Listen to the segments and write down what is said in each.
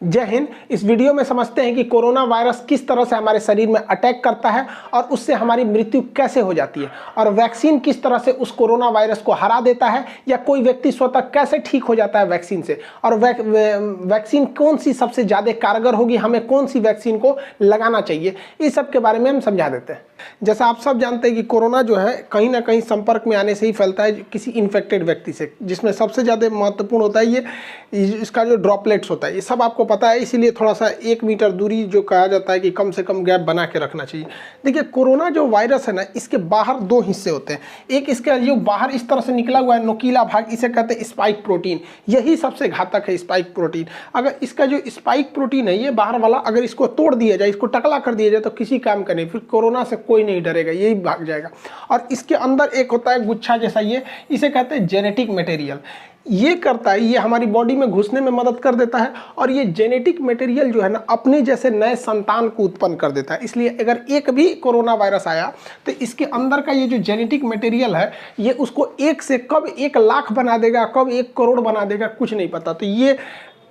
जय हिंद। इस वीडियो में समझते हैं कि कोरोना वायरस किस तरह से हमारे शरीर में अटैक करता है और उससे हमारी मृत्यु कैसे हो जाती है, और वैक्सीन किस तरह से उस कोरोना वायरस को हरा देता है, या कोई व्यक्ति स्वतः कैसे ठीक हो जाता है वैक्सीन से, और वैक्सीन कौन सी सबसे ज़्यादा कारगर होगी, हमें कौन सी वैक्सीन को लगाना चाहिए, इस सब के बारे में हम समझा देते हैं। जैसा आप सब जानते हैं कि कोरोना जो है कहीं ना कहीं संपर्क में आने से ही फैलता है किसी इन्फेक्टेड व्यक्ति से, जिसमें सबसे ज़्यादा महत्वपूर्ण होता है ये इसका जो ड्रॉपलेट्स होता है। ये सब आपको पता है, इसीलिए थोड़ा सा 1 मीटर दूरी जो कहा जाता है कि कम से कम गैप बना के रखना चाहिए। देखिए, कोरोना जो वायरस है ना, इसके बाहर 2 हिस्से होते हैं। एक इसका जो बाहर इस तरह से निकला हुआ है नुकीला भाग, इसे कहते हैं स्पाइक प्रोटीन। यही सबसे घातक है, स्पाइक प्रोटीन। अगर इसका जो स्पाइक प्रोटीन है, ये बाहर वाला, अगर इसको तोड़ दिया जाए, इसको टकला कर दिया जाए, तो किसी काम का नहीं, फिर कोरोना से कोई नहीं डरेगा, यही भाग जाएगा। और इसके अंदर एक होता है गुच्छा जैसा, ये इसे कहते हैं जेनेटिक मटेरियल। ये करता है, ये हमारी बॉडी में घुसने में मदद कर देता है, और ये जेनेटिक मटेरियल जो है ना, अपने जैसे नए संतान को उत्पन्न कर देता है। इसलिए अगर एक भी कोरोना वायरस आया तो इसके अंदर का ये जो जेनेटिक मटेरियल है, ये उसको 1 से कब 1 लाख बना देगा, कब 1 करोड़ बना देगा, कुछ नहीं पता। तो ये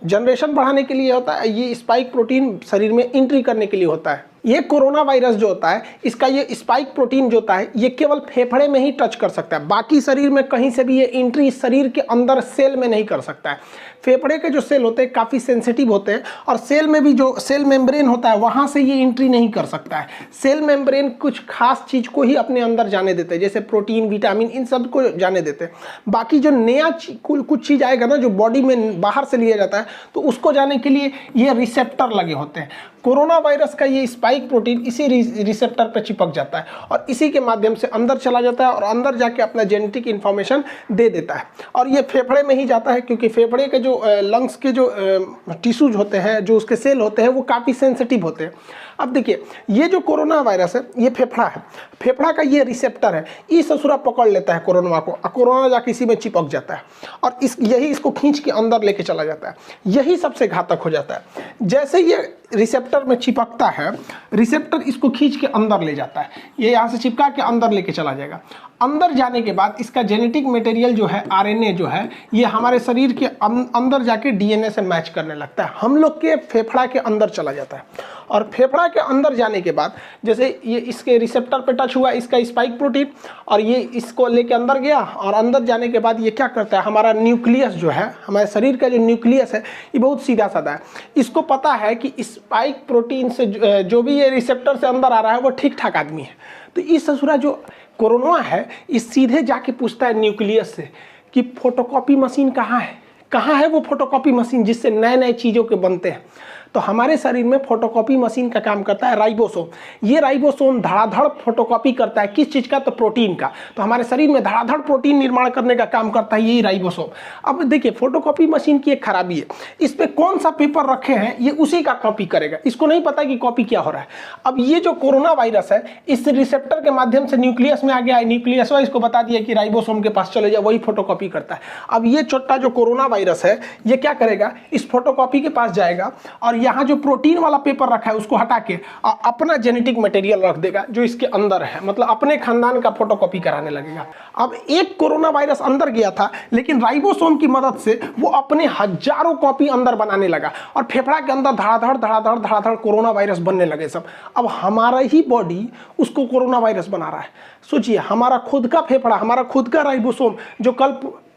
जनरेशन बढ़ाने के लिए होता है, ये स्पाइक प्रोटीन शरीर में एंट्री करने के लिए होता है। ये कोरोना वायरस जो होता है, इसका ये स्पाइक प्रोटीन जो होता है, ये केवल फेफड़े में ही टच कर सकता है, बाकी शरीर में कहीं से भी ये एंट्री शरीर के अंदर सेल में नहीं कर सकता है। फेफड़े के जो सेल होते हैं काफ़ी सेंसिटिव होते हैं, और सेल में भी जो सेल मेम्ब्रेन होता है, वहाँ से ये एंट्री नहीं कर सकता है। सेल मेम्ब्रेन कुछ खास चीज़ को ही अपने अंदर जाने देते हैं, जैसे प्रोटीन, विटामिन, इन सब को जाने देते हैं। बाकी जो नया कुछ चीज़ आएगा ना, जो बॉडी में बाहर से लिया जाता है, तो उसको जाने के लिए ये रिसेप्टर लगे होते हैं। कोरोना वायरस का ये स्पाइक प्रोटीन इसी रिसेप्टर पर चिपक जाता है, और इसी के माध्यम से अंदर चला जाता है, और अंदर जाके अपना जेनेटिक इन्फॉर्मेशन दे देता है। और ये फेफड़े में ही जाता है, क्योंकि फेफड़े के जो लंग्स के जो टिश्यूज होते हैं, जो उसके सेल होते हैं, वो काफ़ी सेंसिटिव होते हैं। अब देखिए, ये जो कोरोना वायरस है, ये फेफड़ा है, फेफड़ा का ये रिसेप्टर है, ये ससुरा पकड़ लेता है कोरोना को, कोरोना जाके इसी में चिपक जाता है, और यही इसको खींच के अंदर लेके चला जाता है। यही सबसे घातक हो जाता है। जैसे ये रिसेप्टर में चिपकता है, रिसेप्टर इसको खींच के अंदर ले जाता है, ये यहाँ से चिपका के अंदर लेके चला जाएगा। अंदर जाने के बाद इसका जेनेटिक मटेरियल जो है, आरएनए जो है, ये हमारे शरीर के अंदर जाके डीएनए से मैच करने लगता है, हम लोग के फेफड़ा के अंदर चला जाता है। और फेफड़ा के अंदर जाने के बाद, जैसे ये इसके रिसेप्टर पे टच हुआ इसका स्पाइक प्रोटीन, और ये इसको लेके अंदर गया, और अंदर जाने के बाद ये क्या करता है, हमारा न्यूक्लियस जो है, हमारे शरीर का जो न्यूक्लियस है, ये बहुत सीधा साधा है। इसको पता है कि स्पाइक प्रोटीन से जो भी ये रिसेप्टर से अंदर आ रहा है, वो ठीक ठाक आदमी है। तो इस ससुरा जो कोरोना है, इस सीधे जाके पूछता है न्यूक्लियस से कि फोटोकॉपी मशीन कहाँ है वो फोटोकॉपी मशीन जिससे नए नए चीज़ों के बनते हैं। तो हमारे शरीर में फोटोकॉपी मशीन का काम करता है राइबोसोम। ये राइबोसोम धड़ाधड़ फोटोकॉपी करता है, किस चीज़ का, तो प्रोटीन का। तो हमारे शरीर में धड़ाधड़ प्रोटीन निर्माण करने का काम करता है यही राइबोसोम। अब देखिए, फोटोकॉपी मशीन की एक खराबी है, इस पर कौन सा पेपर रखे हैं, ये उसी का कॉपी करेगा, इसको नहीं पता कि कॉपी क्या हो रहा है। अब ये जो कोरोना वायरस है, इस रिसेप्टर के माध्यम से न्यूक्लियस में आ गया है, न्यूक्लियस इसको बता दिया कि राइबोसोम के पास चले जाए, वही फोटोकॉपी करता है। अब ये छोटा जो कोरोना वायरस है, ये क्या करेगा, इस फोटोकॉपी के पास जाएगा, और यहाँ जो प्रोटीन वाला पेपर रखा है उसको हटा के अपना जेनेटिक मटेरियल रख देगा जो इसके अंदर है, मतलब अपने खानदान का फोटोकॉपी कराने लगेगा। अब एक कोरोना वायरस अंदर गया था, लेकिन राइबोसोम की मदद से वो अपने हजारों कॉपी अंदर बनाने लगा, और फेफड़ा के अंदर धड़ाधड़ धड़ाधड़ धड़ाधड़ कोरोना वायरस बनने लगे सब। अब हमारा ही बॉडी उसको कोरोना वायरस बना रहा है। सोचिए, हमारा खुद का फेफड़ा, हमारा खुद का राइबोसोम जो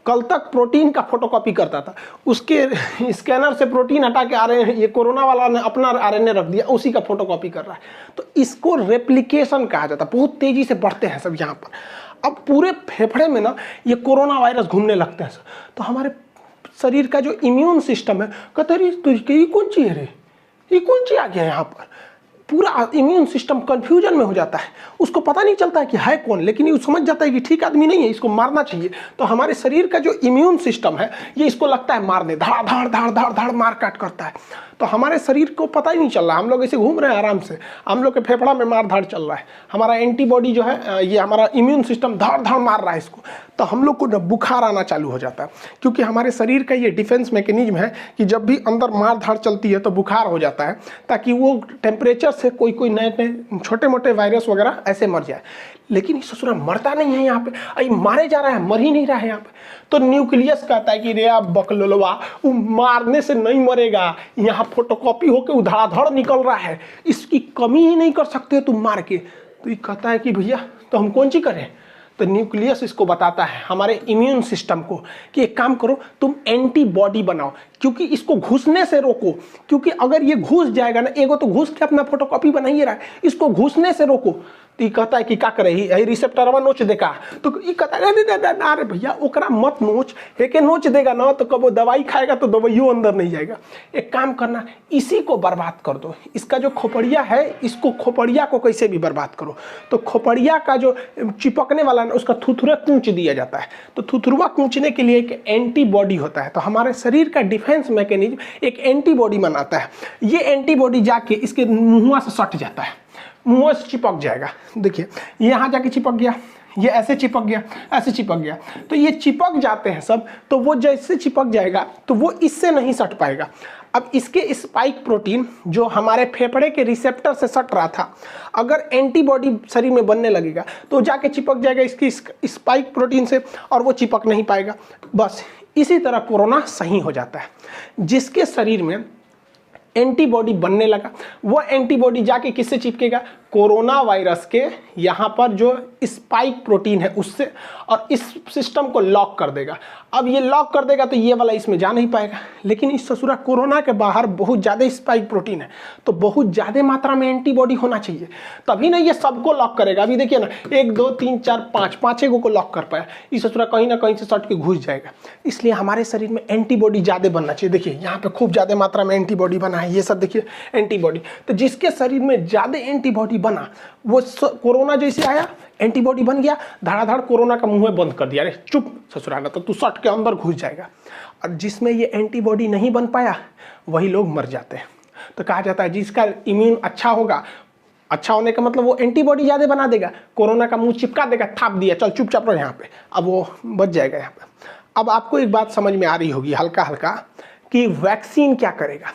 कल तक प्रोटीन का फोटोकॉपी करता था, उसके स्कैनर से प्रोटीन हटा के आरएनए, ये कोरोना वाला ने अपना आरएनए रख दिया, उसी का फोटोकॉपी कर रहा है। तो इसको रेप्लिकेशन कहा जाता है। बहुत तेजी से बढ़ते हैं सब यहाँ पर। अब पूरे फेफड़े में ना ये कोरोना वायरस घूमने लगते हैं। तो हमारे शरीर का जो इम्यून सिस्टम है, कहते हैं ये कौन चीज़ है रे, ये कौन चीज़ आ गया यहाँ पर। पूरा इम्यून सिस्टम कंफ्यूजन में हो जाता है, उसको पता नहीं चलता है कि है कौन, लेकिन ये समझ जाता है कि ठीक आदमी नहीं है, इसको मारना चाहिए। तो हमारे शरीर का जो इम्यून सिस्टम है, ये इसको लगता है मारने, धड़ धड़ धड़ धड़ धड़ मार काट करता है। तो हमारे शरीर को पता ही नहीं चल रहा, हम लोग ऐसे घूम रहे हैं आराम से, हम लोग के फेफड़ा में मार धाड़ चल रहा है, हमारा एंटीबॉडी जो है, ये हमारा इम्यून सिस्टम धड़ धड़ मार रहा है इसको। तो हम लोग को बुखार आना चालू हो जाता है, क्योंकि हमारे शरीर का ये डिफेंस मैकेनिज्म है कि जब भी अंदर मार धाड़ चलती है तो बुखार हो जाता है, ताकि वो टेम्परेचर से कोई कोई नए नए छोटे मोटे वायरस वगैरह ऐसे मर जाए, लेकिन ससुरा मरता नहीं है यहाँ पे, अरे मारे जा रहा है, मर ही नहीं रहा है यहाँ पे। तो न्यूक्लियस कहता है कि रे आप बकलोलवा, वो मारने से नहीं मरेगा, यहाँ फोटोकॉपी होके उधड़ाधड़ निकल रहा है, इसकी कमी ही नहीं कर सकते तुम मार के। तो ये कहता है कि भैया तो हम कौन सी करें। तो न्यूक्लियस इसको बताता है हमारे इम्यून सिस्टम को कि एक काम करो, तुम एंटीबॉडी बनाओ, क्योंकि इसको घुसने से रोको, क्योंकि अगर ये घुस जाएगा ना, एगो तो घुस के अपना फोटोकॉपी बना ही रहा है, इसको घुसने से रोको। तो ये कहता है कि क्या करे, ही रिसेप्टरवा नोच देगा। तो ये कहता है अरे भैया ओकरा मत नोच, एके नोच देगा ना तो कब वो दवाई खाएगा तो दवाइयों अंदर नहीं जाएगा। एक काम करना, इसी को बर्बाद कर दो, इसका जो खोपड़िया है, इसको खोपड़िया को कैसे भी बर्बाद करो। तो खोपड़िया का जो चिपकने वाला ना, उसका थुथुरा कूच दिया जाता है। तो थुथुरवा कूचने के लिए एक एंटीबॉडी होता है। तो हमारे शरीर का डिफेंस मैकेनिज्म एक एंटीबॉडी बनाता है। ये एंटीबॉडी जाके इसके मुँह से सट जाता है, मुंह से चिपक जाएगा। देखिए यहाँ जाके चिपक गया, ये ऐसे चिपक गया, ऐसे चिपक गया। तो ये चिपक जाते हैं सब, तो वो जैसे चिपक जाएगा तो वो इससे नहीं सट पाएगा। अब इसके स्पाइक प्रोटीन जो हमारे फेफड़े के रिसेप्टर से सट रहा था, अगर एंटीबॉडी शरीर में बनने लगेगा तो जाके चिपक जाएगा इसकी स्पाइक प्रोटीन से, और वो चिपक नहीं पाएगा। बस इसी तरह कोरोना सही हो जाता है। जिसके शरीर में एंटीबॉडी बनने लगा, वो एंटीबॉडी जाके किससे चिपकेगा, कोरोना वायरस के यहाँ पर जो स्पाइक प्रोटीन है उससे, और इस सिस्टम को लॉक कर देगा। अब ये लॉक कर देगा तो ये वाला इसमें जा नहीं पाएगा। लेकिन इस ससुरा कोरोना के बाहर बहुत ज़्यादा स्पाइक प्रोटीन है, तो बहुत ज़्यादा मात्रा में एंटीबॉडी होना चाहिए, तभी ना ये सबको लॉक करेगा। अभी देखिए ना, 1 2 3 4 5 पाँचों को लॉक कर पाया, इस ससुरा कहीं ना कहीं से सट के घुस जाएगा। इसलिए हमारे शरीर में एंटीबॉडी ज़्यादा बनना चाहिए। देखिए यहाँ पे खूब ज़्यादा मात्रा में एंटीबॉडी बना है, ये सब देखिए एंटीबॉडी। तो जिसके शरीर में ज़्यादा एंटीबॉडी बना, वो कोरोना जैसे आया, एंटीबॉडी बन गया, धड़ाधड़ कोरोना का मुंह बंद कर दिया, अरे चुप ससुराना, तो तू सट के अंदर घुस जाएगा। और जिसमें ये एंटीबॉडी नहीं बन पाया, वही लोग मर जाते हैं। तो कहा जाता है जिसका इम्यून अच्छा होगा, अच्छा होने का मतलब वो एंटीबॉडी ज़्यादा बना देगा, कोरोना का मुंह चिपका देगा, थाप दिया, चल चुपचाप रहो यहाँ पे, अब वो बच जाएगा यहाँ पे। अब आपको एक बात समझ में आ रही होगी हल्का हल्का कि वैक्सीन क्या करेगा।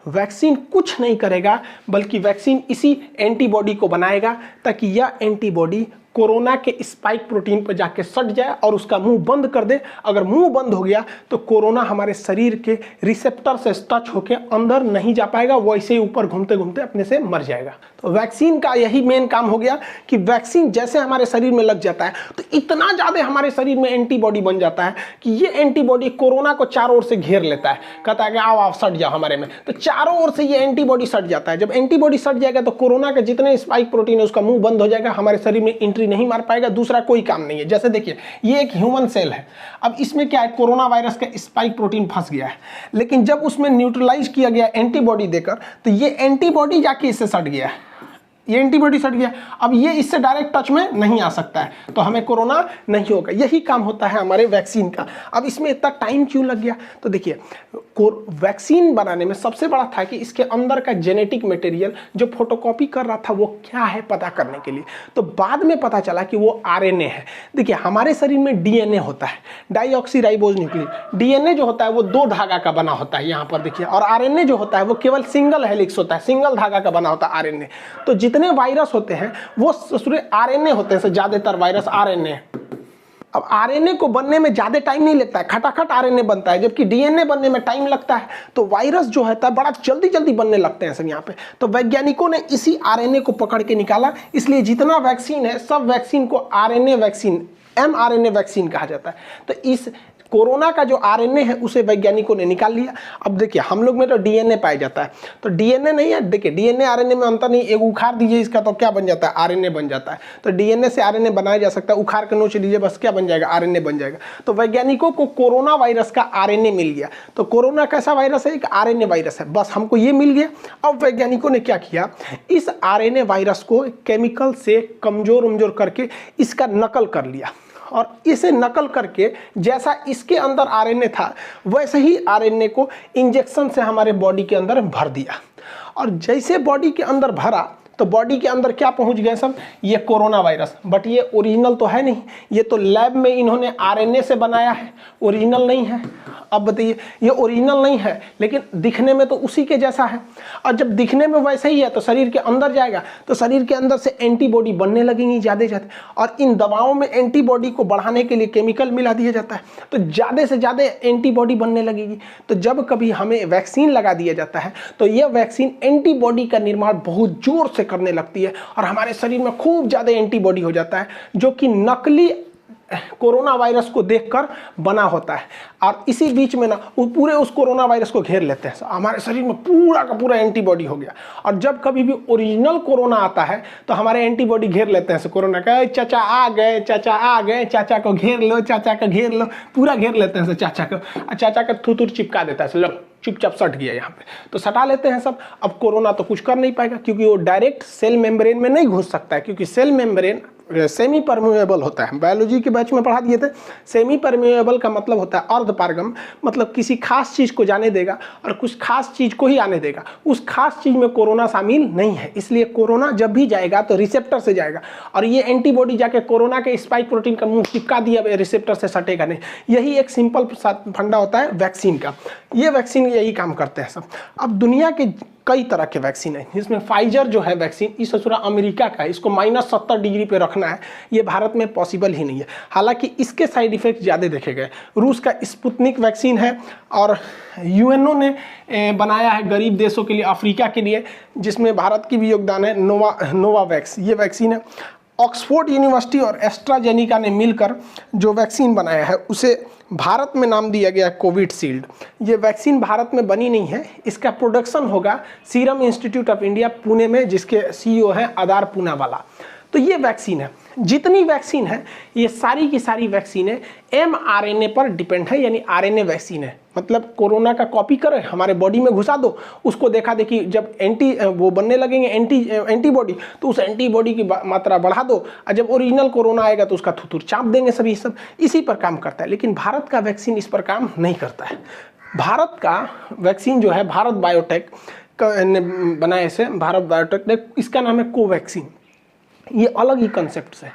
वैक्सीन कुछ नहीं करेगा, बल्कि वैक्सीन इसी एंटीबॉडी को बनाएगा ताकि यह एंटीबॉडी कोरोना के स्पाइक प्रोटीन पर जाके सट जाए और उसका मुंह बंद कर दे। अगर मुंह बंद हो गया तो कोरोना हमारे शरीर के रिसेप्टर से टच होके अंदर नहीं जा पाएगा, वो ऐसे ही ऊपर घूमते घूमते अपने से मर जाएगा। तो वैक्सीन का यही मेन काम हो गया कि वैक्सीन जैसे हमारे शरीर में लग जाता है तो इतना ज़्यादा हमारे शरीर में एंटीबॉडी बन जाता है कि ये एंटीबॉडी कोरोना को चारों ओर से घेर लेता है, कहता है कि आओ आओ सट जाओ हमारे में। तो चारों ओर से ये एंटीबॉडी सट जाता है। जब एंटीबॉडी सट जाएगा तो कोरोना के जितने स्पाइक प्रोटीन है उसका मुंह बंद हो जाएगा, हमारे शरीर में एंट्री नहीं मार पाएगा, दूसरा कोई काम नहीं है। जैसे देखिए ये एक ह्यूमन सेल है, अब इसमें क्या है, कोरोना वायरस का स्पाइक प्रोटीन फंस गया है, लेकिन जब उसमें न्यूट्रलाइज किया गया एंटीबॉडी देकर तो ये एंटीबॉडी जाके इससे सट गया है, ये एंटीबॉडी सट गया। अब ये इससे डायरेक्ट टच में नहीं आ सकता है, तो हमें कोरोना नहीं होगा। यही काम होता है हमारे वैक्सीन का। अब इसमें इतना टाइम क्यों लग गया, तो देखिए वैक्सीन बनाने में सबसे बड़ा था कि इसके अंदर का जेनेटिक मटेरियल जो फोटोकॉपी कर रहा था वो क्या है पता करने के लिए। तो बाद में पता चला कि वो आरएनए है। देखिए हमारे शरीर में डीएनए होता है, डाईऑक्सीराइबोज न्यूक्लिक। डीएनए जो होता है वो 2 धागा का बना होता है यहाँ पर देखिए, और आरएनए जो होता है वो केवल सिंगल हेलिक्स होता है, सिंगल धागा का बना होता है आरएनए। तो जितने वायरस होते हैं वो आरएनए होते हैं, ज्यादातर वायरस आरएनए। अब आरएनए को बनने में ज्यादा टाइम नहीं लगता है, खटाखट आरएनए बनता है, जबकि डीएनए बनने में टाइम लगता है। तो वायरस जो है बड़ा जल्दी जल्दी बनने लगते हैं सब यहाँ पे। तो वैज्ञानिकों ने इसी आरएनए को पकड़ के निकाला, इसलिए जितना वैक्सीन है सब वैक्सीन को आरएनए वैक्सीन, एमआरएनए वैक्सीन कहा जाता है। तो इस कोरोना का जो आरएनए है उसे वैज्ञानिकों ने निकाल लिया। अब देखिए हम लोग में तो डीएनए पाया जाता है, तो डीएनए नहीं है, देखिए डीएनए आरएनए में अंतर नहीं। एक उखाड़ दीजिए इसका तो क्या बन जाता है, आरएनए बन जाता है। तो डीएनए से आरएनए बनाया जा सकता है, उखाड़ के नोच लीजिए बस क्या बन जाएगा, आरएनए बन जाएगा। तो वैज्ञानिकों को कोरोना वायरस का आरएनए मिल गया। तो कोरोना कैसा वायरस है, एक आरएनए वायरस है, बस हमको ये मिल गया। अब वैज्ञानिकों ने क्या किया, इस आरएनए वायरस को केमिकल से कमजोर करके इसका नकल कर लिया, और इसे नकल करके जैसा इसके अंदर आरएनए था वैसे ही आरएनए को इंजेक्शन से हमारे बॉडी के अंदर भर दिया। और जैसे बॉडी के अंदर भरा तो बॉडी के अंदर क्या पहुंच गए सब, ये कोरोना वायरस। बट ये ओरिजिनल तो है नहीं, ये तो लैब में इन्होंने आरएनए से बनाया है, ओरिजिनल नहीं है। अब बताइए, ये ओरिजिनल नहीं है लेकिन दिखने में तो उसी के जैसा है, और जब दिखने में वैसे ही है तो शरीर के अंदर जाएगा तो शरीर के अंदर से एंटीबॉडी बनने लगेंगी ज़्यादा ज़्यादा, और इन दवाओं में एंटीबॉडी को बढ़ाने के लिए केमिकल मिला दिया जाता है, तो ज़्यादा से ज़्यादा एंटीबॉडी बनने लगेगी। तो जब कभी हमें वैक्सीन लगा दिया जाता है तो यह वैक्सीन एंटीबॉडी का निर्माण बहुत जोर से करने लगती है और हमारे शरीर में खूब ज़्यादा एंटीबॉडी हो जाता है, जो कि नकली कोरोना वायरस को देखकर बना होता है। और इसी बीच में ना वो पूरे उस कोरोना वायरस को घेर लेते हैं, हमारे शरीर में पूरा का पूरा एंटीबॉडी हो गया। और जब कभी भी ओरिजिनल कोरोना आता है तो हमारे एंटीबॉडी घेर लेते हैं कोरोना का, चाचा आ गए, चाचा आ गए, चाचा को घेर लो, चाचा को घेर लो, पूरा घेर लेते हैं चाचा को, और चाचा का थूथूर चिपका देता है, लो चुपचाप सट गया यहाँ पे, तो सटा लेते हैं सब। अब कोरोना तो कुछ कर नहीं पाएगा क्योंकि वो डायरेक्ट सेल मेम्ब्रेन में नहीं घुस सकता है, क्योंकि सेल मेम्ब्रेन सेमी परमेबल होता है। बायोलॉजी के बैच में पढ़ा दिए थे, सेमी परमेबल का मतलब होता है अर्धपारगम, मतलब किसी खास चीज़ को जाने देगा और कुछ खास चीज़ को ही आने देगा, उस खास चीज़ में कोरोना शामिल नहीं है। इसलिए कोरोना जब भी जाएगा तो रिसेप्टर से जाएगा, और ये एंटीबॉडी जाके कोरोना के स्पाइक प्रोटीन का मुंह चिपका दिया, रिसेप्टर से सटेगा नहीं। यही एक सिंपल फंडा होता है वैक्सीन का, ये वैक्सीन यही काम करते हैं सब। अब दुनिया के कई तरह के वैक्सीन है, जिसमें फाइजर जो है वैक्सीन, इस ससुरा अमेरिका का है, इसको -70 डिग्री पे रखना है, ये भारत में पॉसिबल ही नहीं है, हालांकि इसके साइड इफेक्ट ज़्यादा देखे गए। रूस का स्पुतनिक वैक्सीन है, और यूएनओ ने बनाया है गरीब देशों के लिए, अफ्रीका के लिए, जिसमें भारत की भी योगदान है, नोवावैक्स ये वैक्सीन है। ऑक्सफोर्ड यूनिवर्सिटी और एस्ट्राजेनिका ने मिलकर जो वैक्सीन बनाया है उसे भारत में नाम दिया गया कोविशील्ड। ये वैक्सीन भारत में बनी नहीं है, इसका प्रोडक्शन होगा serum institute of India Pune में, जिसके सीईओ हैं आदार पूनावाला। तो ये वैक्सीन है, जितनी वैक्सीन है ये सारी की सारी वैक्सीनें mRNA पर डिपेंड है, यानी आरएनए वैक्सीन है। मतलब कोरोना का कॉपी करें, हमारे बॉडी में घुसा दो, उसको देखा देखी जब वो बनने लगेंगे एंटीबॉडी, तो उस एंटीबॉडी की मात्रा बढ़ा दो, और जब ओरिजिनल कोरोना आएगा तो उसका थुथुर चाप देंगे सभी, सब इसी पर काम करता है। लेकिन भारत का वैक्सीन इस पर काम नहीं करता है। भारत का वैक्सीन जो है भारत बायोटेक ने बनाया, इसे भारत बायोटेक ने, इसका नाम है कोवैक्सीन। ये अलग ही कंसेप्ट है।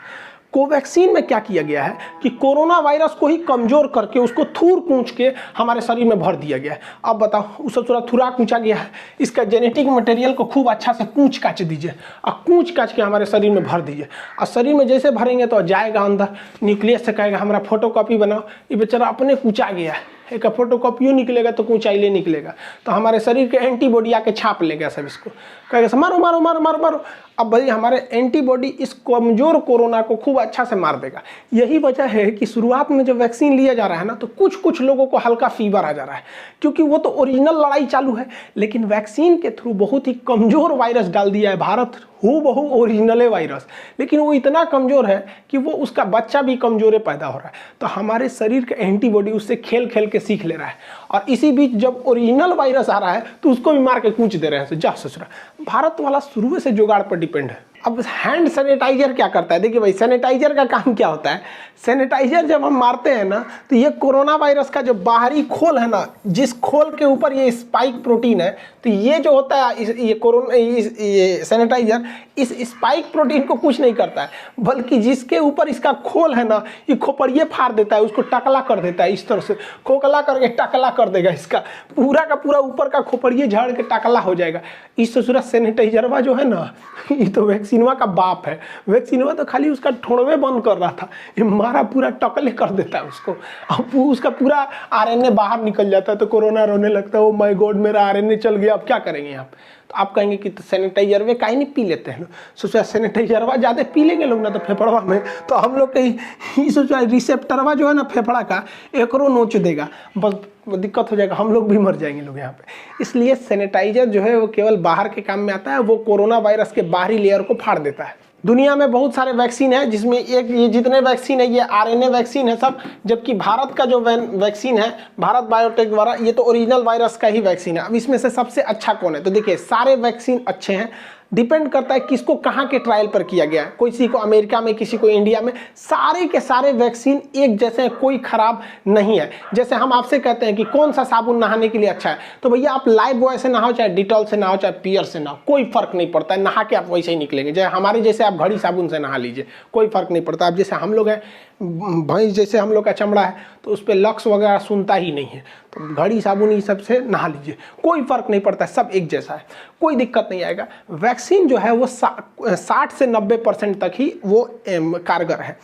कोवैक्सीन में क्या किया गया है कि कोरोना वायरस को ही कमजोर करके उसको थूर कूच के हमारे शरीर में भर दिया गया है। अब बताओ, उसे थोड़ा थुरा कूचा गया है, इसका जेनेटिक मटेरियल को खूब अच्छा से कूच काच दीजिए और कूच काच के हमारे शरीर में भर दीजिए, और शरीर में जैसे भरेंगे तो जाएगा अंदर, न्यूक्लियस से कहेगा हमारा फोटोकॉपी बनाओ, ये बेचारा अपने कूचा गया है, एक फोटोकॉपियों निकलेगा तो ऊंचाई निकलेगा, तो हमारे शरीर के एंटीबॉडी आके छाप लेगा सब, इसको कहेगा मारो मारो मारो मारो मारो। अब भाई हमारे एंटीबॉडी इस कमजोर कोरोना को खूब अच्छा से मार देगा। यही वजह है कि शुरुआत में जब वैक्सीन लिया जा रहा है ना, तो कुछ कुछ लोगों को हल्का फीवर आ जा रहा है, क्योंकि वो तो ओरिजिनल लड़ाई चालू है, लेकिन वैक्सीन के थ्रू बहुत ही कमजोर वायरस डाल दिया है भारत, बहु ओरिजिनल वायरस, लेकिन वो इतना कमजोर है कि वो उसका बच्चा भी कमजोर पैदा हो रहा है। तो हमारे शरीर का एंटीबॉडी उससे खेल खेल के सीख ले रहा है, और इसी बीच जब ओरिजिनल वायरस आ रहा है तो उसको भी मार के कूच दे रहे हैं। जा ससुरा, भारत वाला शुरू से जुगाड़ पर डिपेंड है। अब हैंड सैनिटाइजर क्या करता है, देखिए भाई, सैनिटाइजर का काम क्या होता है। सैनिटाइजर जब हम मारते हैं ना, तो ये कोरोना वायरस का जो बाहरी खोल है ना, जिस खोल के ऊपर ये स्पाइक प्रोटीन है, तो ये जो होता है ये सैनिटाइजर इस स्पाइक प्रोटीन को कुछ नहीं करता है, बल्कि जिसके ऊपर इसका खोल है ना, ये खोपड़िए फाड़ देता है, उसको टकला कर देता है, इस तरह से खोखला करके टकला कर देगा, इसका पूरा का पूरा ऊपर का खोपड़िए झाड़ के टकला हो जाएगा। इस ससुरा सैनिटाइजरवा जो है ना, ये तो वैक्सीनवा का बाप है। वैक्सीनवा तो खाली उसका ठोड़वे बंद कर रहा था, ये मारा पूरा टकले कर देता है उसको, अब उसका पूरा आरएनए बाहर निकल जाता है, तो कोरोना रोने लगता है, ओ माय गॉड मेरा आरएनए चल गया, अब क्या करेंगे यहाँ पे। तो आप कहेंगे कि तो सैनिटाइजर वे काहे नहीं पी लेते हैं लोग, सोचा सैनिटाइजरवा ज़्यादा पी लेंगे लोग ना तो फेफड़वा में, तो हम लोग कहीं सोचा रिसेप्टरवा जो है ना फेफड़ा का, एकरो नोच देगा, बस दिक्कत हो जाएगा, हम लोग भी मर जाएंगे लोग यहाँ पे। इसलिए सैनिटाइजर जो है वो केवल बाहर के काम में आता है, वो कोरोना वायरस के बाहरी लेयर को फाड़ देता है। दुनिया में बहुत सारे वैक्सीन है, जिसमें एक ये जितने वैक्सीन है ये आरएनए वैक्सीन है सब, जबकि भारत का जो वैक्सीन है भारत बायोटेक द्वारा, ये तो ओरिजिनल वायरस का ही वैक्सीन है। अब इसमें से सबसे अच्छा कौन है, तो देखिए सारे वैक्सीन अच्छे हैं, डिपेंड करता है किसको कहाँ के ट्रायल पर किया गया है, किसी को अमेरिका में, किसी को इंडिया में, सारे के सारे वैक्सीन एक जैसे हैं, कोई खराब नहीं है। जैसे हम आपसे कहते हैं कि कौन सा साबुन नहाने के लिए अच्छा है, तो भैया आप लाइफ बॉय से नहाओ, चाहे डिटॉल से नहाओ, चाहे पियर से नहाओ, कोई फर्क नहीं पड़ता है, नहा के आप वैसे ही निकलेंगे। जैसे हमारे जैसे आप घड़ी साबुन से नहा लीजिए, कोई फर्क नहीं पड़ता। अब जैसे हम लोग हैं भैंस जैसे हम लोग का चमड़ा है तो उस पर लक्स वगैरह सुनता ही नहीं है, तो घड़ी साबुन ये सब से नहा लीजिए, कोई फर्क नहीं पड़ता है, सब एक जैसा है, कोई दिक्कत नहीं आएगा। वैक्सीन जो है वो 60 से 90% तक ही वो कारगर है।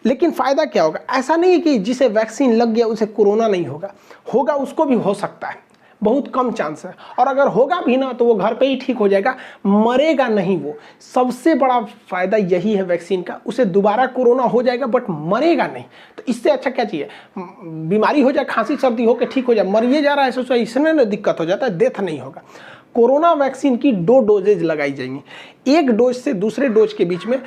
लेकिन फ़ायदा क्या होगा? ऐसा नहीं है कि जिसे वैक्सीन लग गया उसे कोरोना नहीं होगा, होगा, उसको भी हो सकता है, बहुत कम चांस है। और अगर होगा भी ना तो वो घर पे ही ठीक हो जाएगा, मरेगा नहीं। वो सबसे बड़ा फायदा यही है वैक्सीन का, उसे दोबारा कोरोना हो जाएगा बट मरेगा नहीं। तो इससे अच्छा क्या चाहिए? बीमारी हो जाए, खांसी सर्दी हो के ठीक हो जाए, मरिए जा रहा है सोचो, इसमें ना दिक्कत हो जाता है, डेथ नहीं होगा। कोरोना वैक्सीन की 2 डोजेज लगाई जाएंगी। एक डोज से दूसरे डोज के बीच में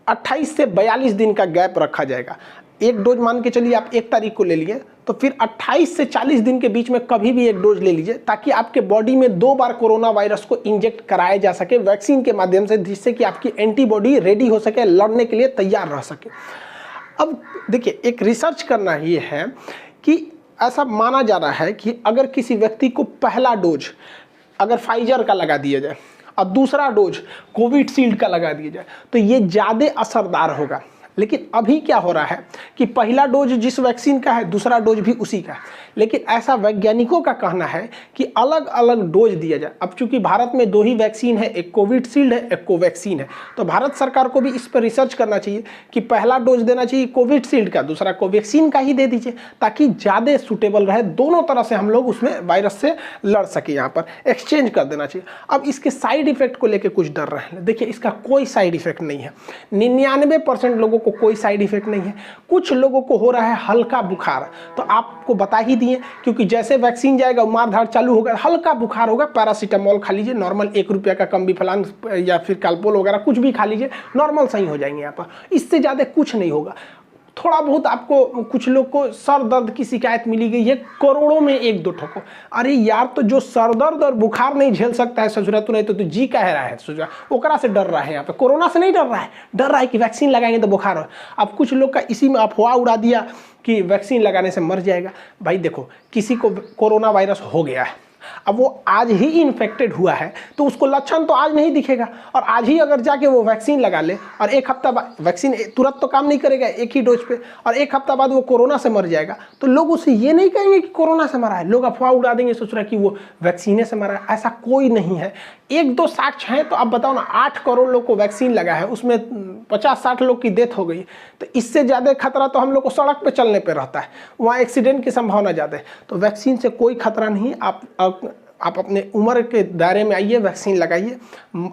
28 से 42 दिन का गैप रखा जाएगा। एक डोज मान के चलिए आप 1 तारीख को ले लिए, तो फिर 28 से 40 दिन के बीच में कभी भी एक डोज ले लीजिए, ताकि आपके बॉडी में 2 बार कोरोना वायरस को इंजेक्ट कराया जा सके वैक्सीन के माध्यम से, जिससे कि आपकी एंटीबॉडी रेडी हो सके, लड़ने के लिए तैयार रह सके। अब देखिए, एक रिसर्च करना ये है कि ऐसा माना जा रहा है कि अगर किसी व्यक्ति को पहला डोज अगर फाइजर का लगा दिया जाए और दूसरा डोज कोविशील्ड का लगा दिया जाए तो ये ज़्यादा असरदार होगा। लेकिन अभी क्या हो रहा है कि पहला डोज जिस वैक्सीन का है, दूसरा डोज भी उसी का है, लेकिन ऐसा वैज्ञानिकों का कहना है कि अलग अलग डोज दिया जाए। अब चूंकि भारत में 2 ही वैक्सीन है, एक कोविशील्ड है, एक कोवैक्सीन है, तो भारत सरकार को भी इस पर रिसर्च करना चाहिए कि पहला डोज देना चाहिए कोविशील्ड का, दूसरा कोवैक्सीन का ही दे दीजिए, ताकि ज़्यादा सूटेबल रहे, दोनों तरह से हम लोग उसमें वायरस से लड़ सके। यहाँ पर एक्सचेंज कर देना चाहिए। अब इसके साइड इफेक्ट को लेकर कुछ डर रहे हैं, देखिए इसका कोई साइड इफेक्ट नहीं है, 99% लोगों को कोई साइड इफेक्ट नहीं है। कुछ लोगों को हो रहा है हल्का बुखार, तो आपको बता ही दिए, क्योंकि जैसे वैक्सीन जाएगा मारधाड़ चालू होगा, हल्का बुखार होगा, पैरासीटामोल खा लीजिए, नॉर्मल 1 रुपये का कम्बीफ्लान या फिर कालपोल वगैरह कुछ भी खा लीजिए, नॉर्मल सही हो जाएंगे। यहाँ पर इससे ज़्यादा कुछ नहीं होगा। थोड़ा बहुत आपको, कुछ लोग को सर दर्द की शिकायत मिली गई है, करोड़ों में 1-2 ठोको। अरे यार, तो जो सर दर्द और बुखार नहीं झेल सकता है ससुरा, तो नहीं तो जी कह रहा है ससुरा, ओकरा से डर रहा है। यहाँ पे कोरोना से नहीं डर रहा है, डर रहा है कि वैक्सीन लगाएंगे तो बुखार हो। अब कुछ लोग का इसी में अफवाह उड़ा दिया कि वैक्सीन लगाने से मर जाएगा। भाई देखो, किसी को कोरोना वायरस हो गया है, अब वो आज ही इन्फेक्टेड हुआ है तो उसको लक्षण तो आज नहीं दिखेगा, और आज ही अगर जाके वो वैक्सीन लगा ले और 1 हफ्ता बाद, वैक्सीन तुरंत तो काम नहीं करेगा एक ही डोज पे, और 1 हफ्ता बाद वो कोरोना से मर जाएगा, तो लोग उसे ये नहीं कहेंगे कि कोरोना से मरा है, लोग अफवाह उड़ा देंगे, सोच रहा है कि वो वैक्सीने से मरा है। ऐसा कोई नहीं है। 1-2 साक्ष्य हैं, तो अब बताओ ना, 8 करोड़ लोग को वैक्सीन लगा है, उसमें 50-60 लोग की डेथ हो गई, तो इससे ज़्यादा खतरा तो हम लोग को सड़क पे चलने पे रहता है, वहाँ एक्सीडेंट की संभावना ज़्यादा है। तो वैक्सीन से कोई खतरा नहीं। आप अपने उम्र के दायरे में आइए, वैक्सीन लगाइए।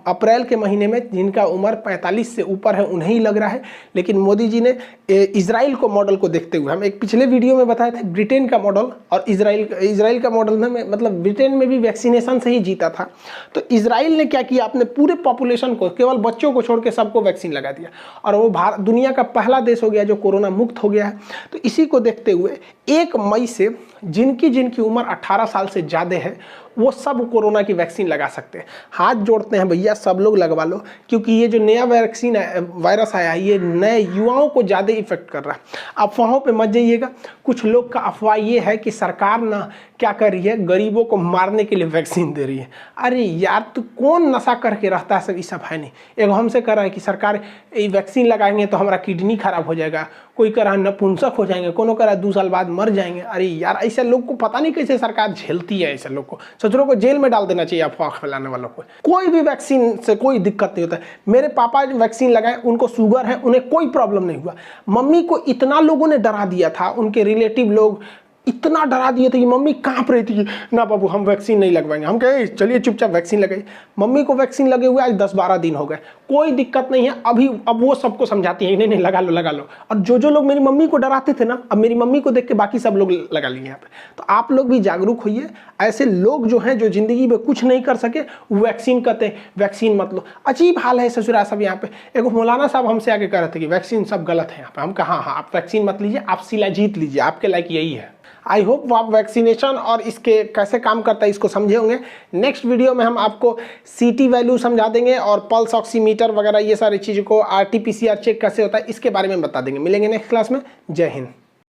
अप्रैल के महीने में जिनका उम्र 45 से ऊपर है उन्हें ही लग रहा है, लेकिन मोदी जी ने इजराइल को मॉडल को देखते हुए, हम एक पिछले वीडियो में बताए थे ब्रिटेन का मॉडल और इजराइल का मॉडल में, मतलब ब्रिटेन में भी वैक्सीनेशन से ही जीता था, तो इजराइल ने क्या किया, अपने पूरे पॉपुलेशन को, केवल बच्चों को छोड़ के सबको वैक्सीन लगा दिया, और वो दुनिया का पहला देश हो गया जो कोरोना मुक्त हो गया है। तो इसी को देखते हुए 1 मई से जिनकी उम्र 18 साल से ज़्यादा है वो सब कोरोना की वैक्सीन लगा सकते हैं। हाथ जोड़ते हैं भैया, सब लोग लगवा लो, क्योंकि ये जो नया वैक्सीन वायरस आया है ये नए युवाओं को ज़्यादा इफेक्ट कर रहा है। अफवाहों पे मत जाइएगा। कुछ लोग का अफवाह ये है कि सरकार ना क्या कर रही है, गरीबों को मारने के लिए वैक्सीन दे रही है। अरे यार, तो कौन नशा करके रहता है, सब ये सब है नहीं। एक हमसे कह रहा है कि सरकार ये वैक्सीन लगाएंगे तो हमारा किडनी खराब हो जाएगा, कोई कह रहा है नपुंसक हो जाएंगे, कोनो कह रहा है 2 साल बाद मर जाएंगे। अरे यार, ऐसे लोग को पता नहीं कैसे सरकार झेलती है। ऐसे लोग को सचरों को जेल में डाल देना चाहिए, अफवाह फैलाने वालों को। कोई भी वैक्सीन से कोई दिक्कत नहीं होता है। मेरे पापा वैक्सीन लगाए, उनको शुगर है, उन्हें कोई प्रॉब्लम नहीं हुआ। मम्मी को इतना लोगों ने डरा दिया था, उनके रिलेटिव लोग इतना डरा दिए थे कि मम्मी कांप रही थी, ना बाबू हम वैक्सीन नहीं लगवाएंगे। हम कहे चलिए चुपचाप वैक्सीन लगाइए। मम्मी को वैक्सीन लगे हुए आज 10-12 दिन हो गए, कोई दिक्कत नहीं है। अब वो सबको समझाती है, नहीं नहीं लगा लो। और जो लोग मेरी मम्मी को डराते थे ना, अब मेरी मम्मी को देख के बाकी सब लोग लगा लिए यहाँ पे। तो आप लोग भी जागरूक होइए। ऐसे लोग जो हैं, जो जिंदगी में कुछ नहीं कर सके, वैक्सीन कहते हैं वैक्सीन मत लो। अजीब हाल है ससुरा सब यहाँ पे। एक मौलाना साहब हमसे आके कह रहे थे कि वैक्सीन सब गलत है यहाँ पे। हम कहा हाँ, आप वैक्सीन मत लीजिए, आप शिलाजीत लीजिए, आपके लायक यही है। आई होप आप वैक्सीनेशन और इसके कैसे काम करता है इसको समझे होंगे। नेक्स्ट वीडियो में हम आपको CT वैल्यू समझा देंगे और पल्स ऑक्सीमीटर वगैरह ये सारी चीज़ों को, RT-PCR चेक कैसे होता है इसके बारे में बता देंगे। मिलेंगे नेक्स्ट क्लास में। जय हिंद।